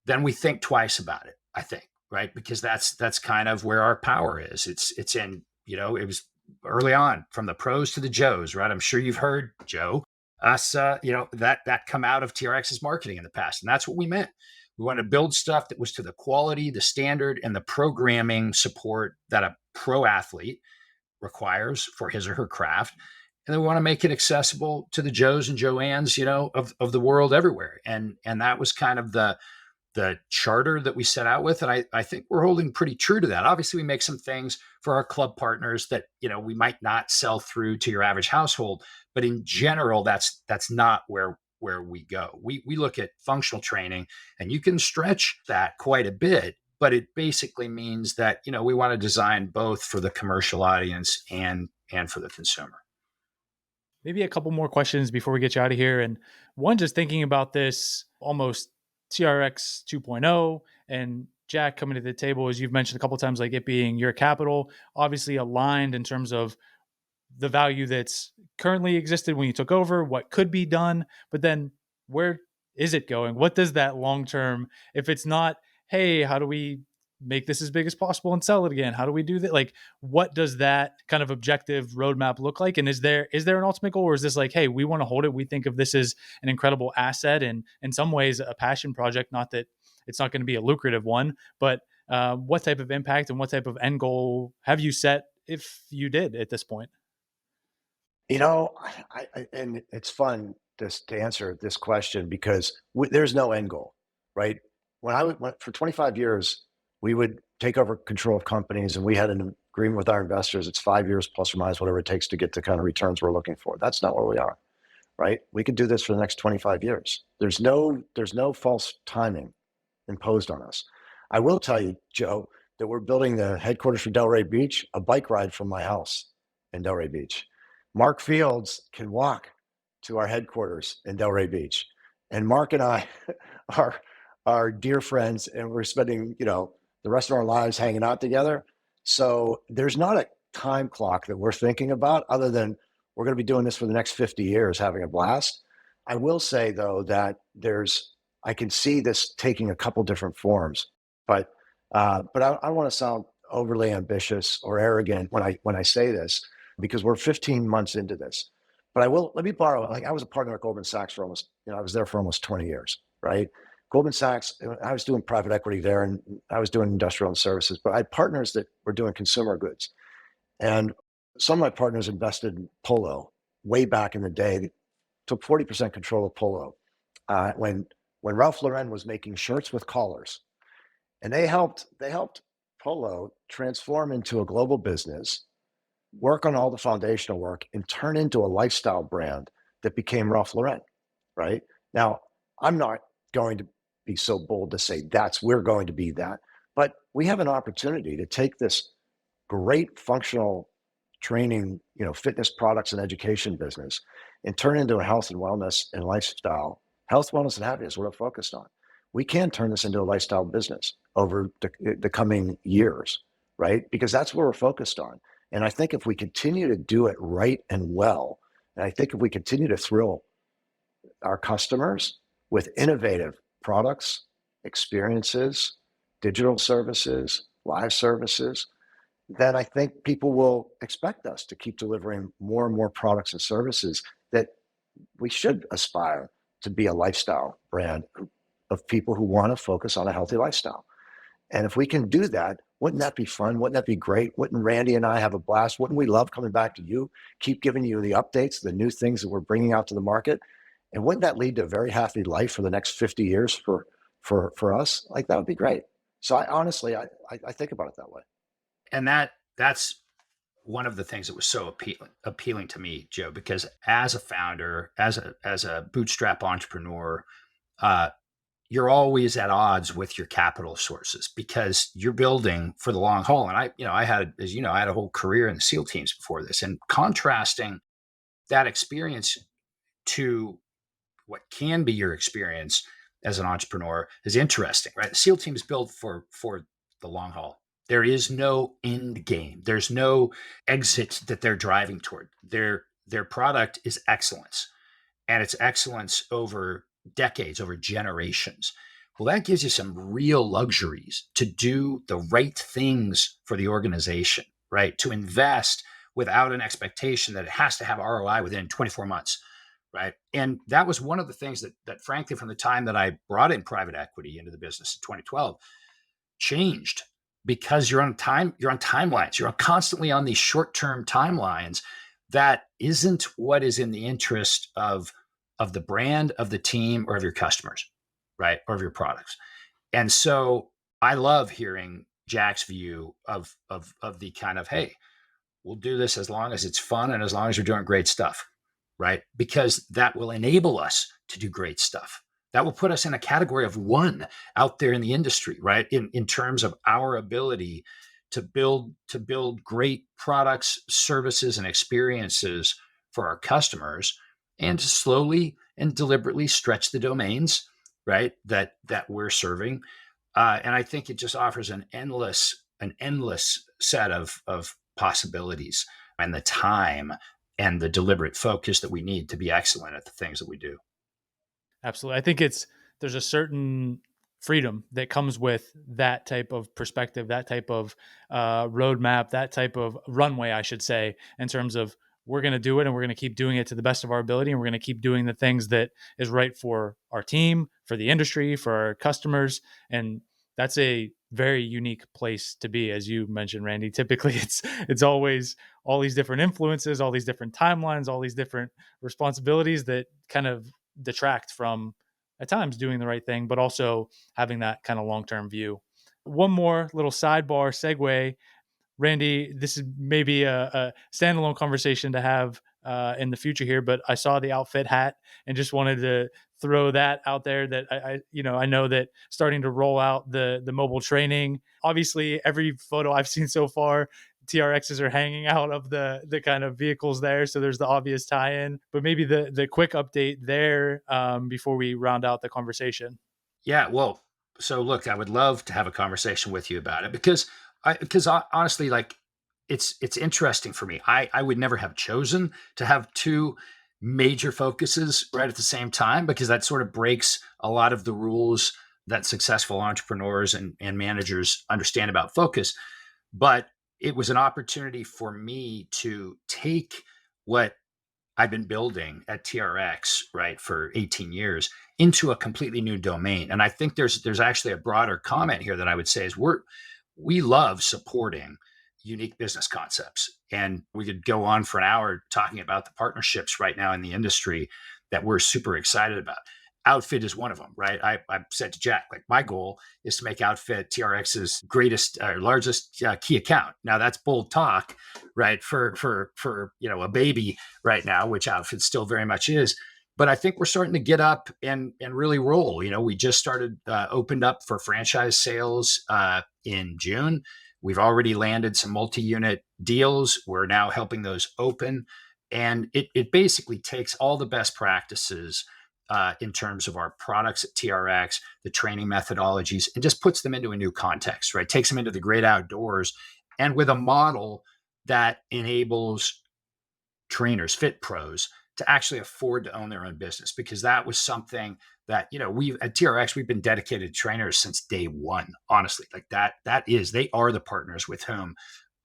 then we think twice about it, I think, right? Because that's kind of where our power is. It's in, it was early on from the pros to the Joes, right? I'm sure you've heard, Joe, us, that come out of TRX's marketing in the past. And that's what we meant. We wanted to build stuff that was to the quality, the standard, and the programming support that a pro athlete requires for his or her craft. And then we want to make it accessible to the Joes and Joannes, of the world everywhere. And that was kind of the charter that we set out with. And I think we're holding pretty true to that. Obviously, we make some things for our club partners that, we might not sell through to your average household, but in general, that's not where we go. We look at functional training, and you can stretch that quite a bit, but it basically means that, we want to design both for the commercial audience and for the consumer. Maybe a couple more questions before we get you out of here. And one, just thinking about this almost TRX 2.0 and Jack coming to the table, as you've mentioned a couple of times, like it being your capital, obviously aligned in terms of the value that's currently existed when you took over, what could be done, but then where is it going? What does that long-term, if it's not, hey, how do we make this as big as possible and sell it again? How do we do that? Like, what does that kind of objective roadmap look like? And is there an ultimate goal, or is this like, hey, we want to hold it. We think of this as an incredible asset and in some ways a passion project, not that it's not going to be a lucrative one, but what type of impact and what type of end goal have you set, if you did, at this point? And it's fun just to answer this question because there's no end goal, right? When I went for 25 years, we would take over control of companies, and we had an agreement with our investors. It's 5 years plus or minus whatever it takes to get the kind of returns we're looking for. That's not where we are, right? We could do this for the next 25 years. There's no false timing imposed on us. I will tell you, Joe, that we're building the headquarters for Delray Beach, a bike ride from my house in Delray Beach. Mark Fields can walk to our headquarters in Delray Beach. And Mark and I are dear friends, and we're spending, the rest of our lives hanging out together. So there's not a time clock that we're thinking about other than we're going to be doing this for the next 50 years, having a blast. I will say, though, that I can see this taking a couple different forms, but I don't want to sound overly ambitious or arrogant when I say this, because we're 15 months into this. But let me borrow, like I was a partner at Goldman Sachs for almost, I was there for almost 20 years, right? Goldman Sachs, I was doing private equity there and I was doing industrial and services, but I had partners that were doing consumer goods. And some of my partners invested in Polo way back in the day. They took 40% control of Polo when Ralph Lauren was making shirts with collars. And they helped Polo transform into a global business, work on all the foundational work, and turn into a lifestyle brand that became Ralph Lauren, right? Now, I'm not going to be so bold to say we're going to be that, but we have an opportunity to take this great functional training, fitness products and education business and turn it into a health and wellness and lifestyle. Health, wellness, and happiness, what we're focused on. We can turn this into a lifestyle business over the coming years, right? Because that's what we're focused on. And I think if we continue to do it right and well, and I think if we continue to thrill our customers with innovative products, experiences, digital services, live services, then I think people will expect us to keep delivering more and more products and services that we should aspire to be a lifestyle brand of people who want to focus on a healthy lifestyle. And if we can do that, wouldn't that be fun? Wouldn't that be great? Wouldn't Randy and I have a blast? Wouldn't we love coming back to you, keep giving you the updates, the new things that we're bringing out to the market? And wouldn't that lead to a very happy life for the next 50 years for us? Like, that would be great. So I honestly, I think about it that way. And that's one of the things that was so appealing to me, Joe, because as a founder, as a bootstrap entrepreneur, you're always at odds with your capital sources because you're building for the long haul. And I had, as you know, I had a whole career in the SEAL teams before this, and contrasting that experience to what can be your experience as an entrepreneur is interesting, right? The SEAL team is built for the long haul. There is no end game. There's no exit that they're driving toward. Their product is excellence, and it's excellence over decades, over generations. Well, that gives you some real luxuries to do the right things for the organization, right? To invest without an expectation that it has to have ROI within 24 months, right? And that was one of the things that frankly, from the time that I brought in private equity into the business in 2012, changed, because you're on timelines. You're constantly on these short-term timelines. That isn't what is in the interest of the brand, of the team, or of your customers, right? Or of your products. And so I love hearing Jack's view of the kind of, hey, we'll do this as long as it's fun and as long as you're doing great stuff, right? Because that will enable us to do great stuff. That will put us in a category of one out there in the industry, right? In terms of our ability to build great products, services, and experiences for our customers, and to slowly and deliberately stretch the domains, right, that we're serving. And I think it just offers an endless set of possibilities, and the time and the deliberate focus that we need to be excellent at the things that we do. Absolutely. I think there's a certain freedom that comes with that type of perspective, that type of roadmap, that type of runway, I should say, in terms of we're going to do it and we're going to keep doing it to the best of our ability. And we're going to keep doing the things that is right for our team, for the industry, for our customers. And that's a very unique place to be. As you mentioned, Randy, typically it's always all these different influences, all these different timelines, all these different responsibilities that kind of detract from at times doing the right thing, but also having that kind of long-term view. One more little sidebar segue, Randy, this is maybe a standalone conversation to have in the future here, but I saw the outfit hat and just wanted to throw that out there that I know that starting to roll out the mobile training, obviously every photo I've seen so far, TRXs are hanging out of the kind of vehicles there. So there's the obvious tie-in, but maybe the quick update there before we round out the conversation. Yeah, well, so look, I would love to have a conversation with you about it because honestly, like it's interesting for me. I would never have chosen to have two major focuses right at the same time, because that sort of breaks a lot of the rules that successful entrepreneurs and managers understand about focus. But it was an opportunity for me to take what I've been building at TRX, right, for 18 years into a completely new domain. And I think there's actually a broader comment here that I would say is we love supporting unique business concepts. And we could go on for an hour talking about the partnerships right now in the industry that we're super excited about. Outfit is one of them, right? I said to Jack, like, my goal is to make Outfit TRX's greatest or largest key account. Now that's bold talk, right? For a baby right now, which Outfit still very much is. But I think we're starting to get up and really roll. We just started opened up for franchise sales in June. We've already landed some multi-unit deals. We're now helping those open, and it basically takes all the best practices in terms of our products at TRX, the training methodologies, and just puts them into a new context, right? Takes them into the great outdoors, and with a model that enables trainers, fit pros, to actually afford to own their own business, because that was something that we at TRX, we've been dedicated trainers since day one. Honestly, like they are the partners with whom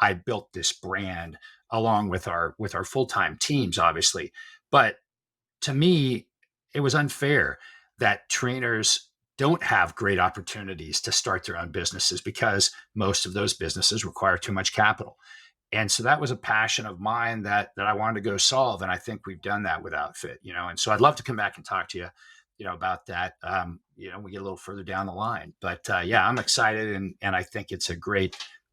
I built this brand, along with our full-time teams, obviously. But to me, it was unfair that trainers don't have great opportunities to start their own businesses, because most of those businesses require too much capital. And so that was a passion of mine that I wanted to go solve. And I think we've done that with Outfit, and so I'd love to come back and talk to you, about that. We get a little further down the line, but yeah, I'm excited. And I think it's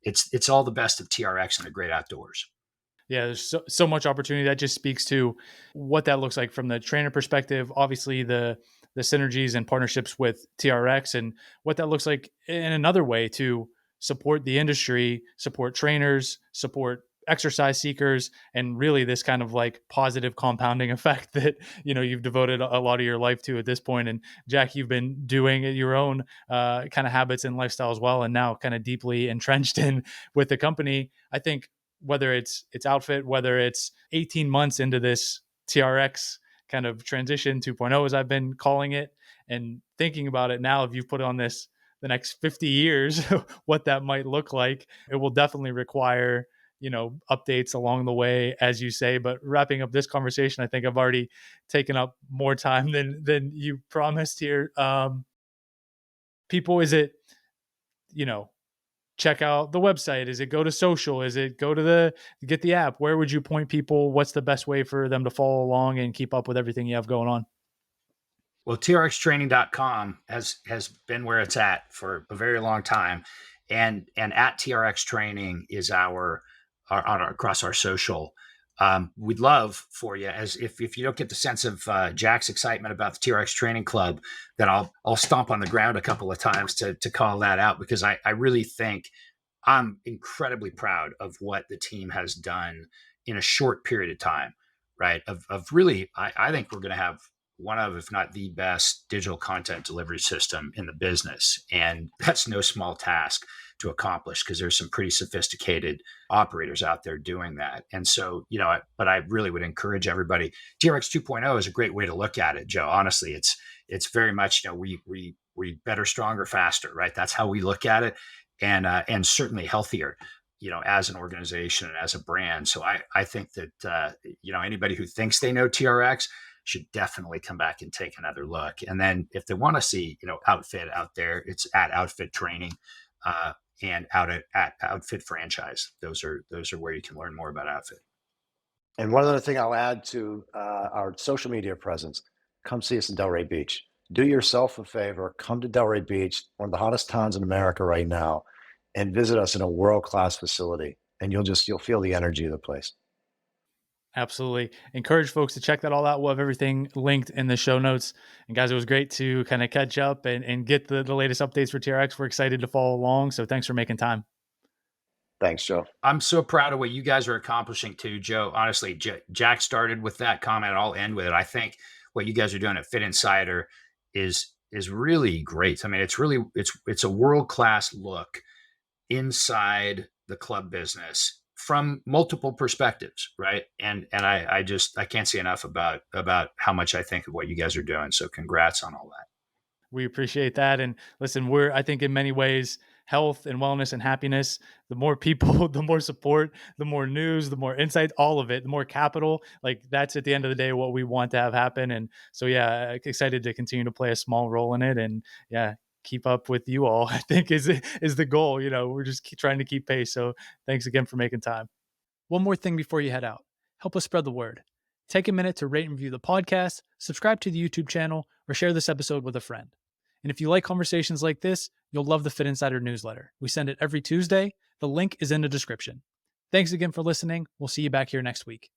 it's all the best of TRX and the great outdoors. Yeah, there's so much opportunity. That just speaks to what that looks like from the trainer perspective. Obviously, the synergies and partnerships with TRX, and what that looks like in another way to support the industry, support trainers, support exercise seekers, and really this kind of like positive compounding effect that you've devoted a lot of your life to at this point. And Jack, you've been doing your own kind of habits and lifestyle as well, and now kind of deeply entrenched in with the company. I think whether it's Outfit, whether it's 18 months into this TRX kind of transition 2.0, as I've been calling it, and thinking about it now, if you've put on this the next 50 years, what that might look like, it will definitely require, updates along the way, as you say. But wrapping up this conversation, I think I've already taken up more time than you promised here. People, is it, check out the website? Is it go to social? Is it go to get the app? Where would you point people? What's the best way for them to follow along and keep up with everything you have going on? Well, trxtraining.com has been where it's at for a very long time. And at TRX Training is our across our social. We'd love for you, as if you don't get the sense of Jack's excitement about the TRX Training Club, then I'll stomp on the ground a couple of times to call that out, because I really think I'm incredibly proud of what the team has done in a short period of time, right? Of really, I think we're going to have one of, if not the best, digital content delivery system in the business. And that's no small task to accomplish, because there's some pretty sophisticated operators out there doing that. And so, but I really would encourage everybody. TRX 2.0 is a great way to look at it, Joe. Honestly, it's very much, we better, stronger, faster, right? That's how we look at it. And certainly healthier, as an organization and as a brand. So I think that, anybody who thinks they know TRX should definitely come back and take another look. And then if they want to see, Outfit out there, it's at Outfit Training, and out at Outfit Franchise. Those are where you can learn more about Outfit. And one other thing I'll add to our social media presence: come see us in Delray Beach. Do yourself a favor, come to Delray Beach, one of the hottest towns in America right now, and visit us in a world-class facility. And you'll feel the energy of the place. Absolutely. Encourage folks to check that all out. We'll have everything linked in the show notes. And guys, it was great to kind of catch up and get the latest updates for TRX. We're excited to follow along. So thanks for making time. Thanks, Joe. I'm so proud of what you guys are accomplishing too, Joe. Honestly, Jack started with that comment. I'll end with it. I think what you guys are doing at Fit Insider is really great. I mean, it's a world-class look inside the club business from multiple perspectives, right? And I can't say enough about how much I think of what you guys are doing. So congrats on all that. We appreciate that. And listen, I think in many ways health and wellness and happiness, the more people, the more support, the more news, the more insight, all of it, the more capital. Like that's at the end of the day what we want to have happen. And so, yeah, excited to continue to play a small role in it. And yeah, keep up with you all, I think is the goal. We're just trying to keep pace. So thanks again for making time. One more thing before you head out. Help us spread the word. Take a minute to rate and review the podcast, subscribe to the YouTube channel, or share this episode with a friend. And if you like conversations like this, you'll love the Fit Insider newsletter. We send it every Tuesday. The link is in the description. Thanks again for listening. We'll see you back here next week.